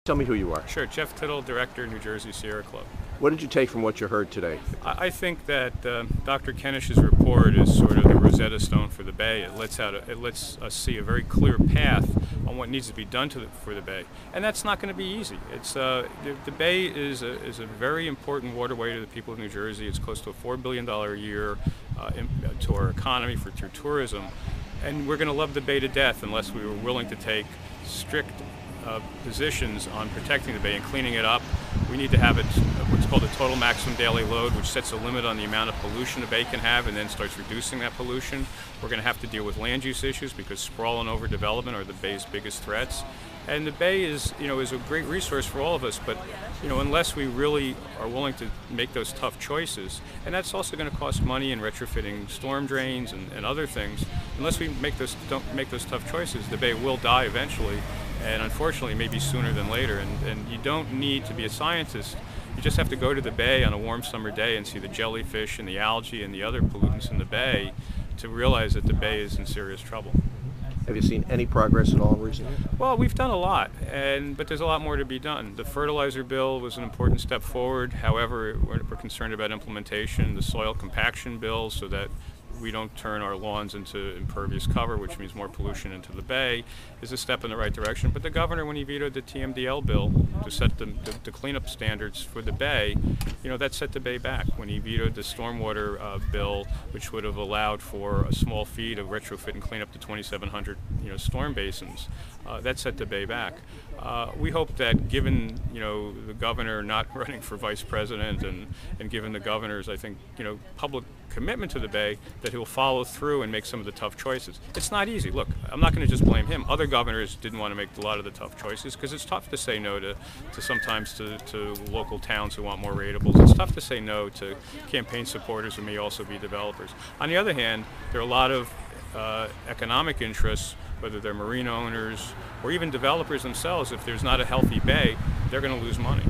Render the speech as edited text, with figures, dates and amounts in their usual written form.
Tell me who you are. Sure. Jeff Tittel, Director, New Jersey Sierra Club. What did you take from what you heard today? I think that Dr. Kenish's report is sort of the Rosetta Stone for the Bay. It lets us see a very clear path on what needs to be done for the Bay, and that's not going to be easy. It's the Bay is a very important waterway to the people of New Jersey. It's close to a $4 billion a year to our economy through tourism, and we're going to love the Bay to death unless we were willing to take strict positions on protecting the Bay and cleaning it up. We need to have what's called a total maximum daily load, which sets a limit on the amount of pollution the Bay can have and then starts reducing that pollution. We're going to have to deal with land use issues because sprawl and overdevelopment are the Bay's biggest threats. And the Bay is a great resource for all of us, but unless we really are willing to make those tough choices, and that's also going to cost money in retrofitting storm drains and other things. Unless we don't make those tough choices, the Bay will die eventually, and unfortunately maybe sooner than later. And you don't need to be a scientist. You just have to go to the Bay on a warm summer day and see the jellyfish and the algae and the other pollutants in the Bay to realize that the Bay is in serious trouble. Have you seen any progress at all recently? Well, we've done a lot, but there's a lot more to be done. The fertilizer bill was an important step forward. However, we're concerned about implementation. The soil compaction bill, so that we don't turn our lawns into impervious cover, which means more pollution into the Bay, is a step in the right direction. But the governor, when he vetoed the TMDL bill to set the cleanup standards for the Bay, that set the Bay back. When he vetoed the stormwater bill, which would have allowed for a small fee to retrofit and clean up the 2,700 storm basins, that set the Bay back. We hope that, given the governor not running for vice president and given the governor's, I think, public commitment to the Bay, that he'll follow through and make some of the tough choices. It's not easy. Look, I'm not going to just blame him. Other governors didn't want to make a lot of the tough choices because it's tough to say no to sometimes to local towns who want more ratables. It's tough to say no to campaign supporters who may also be developers. On the other hand, there are a lot of economic interests, whether they're marine owners or even developers themselves. If there's not a healthy Bay, they're going to lose money.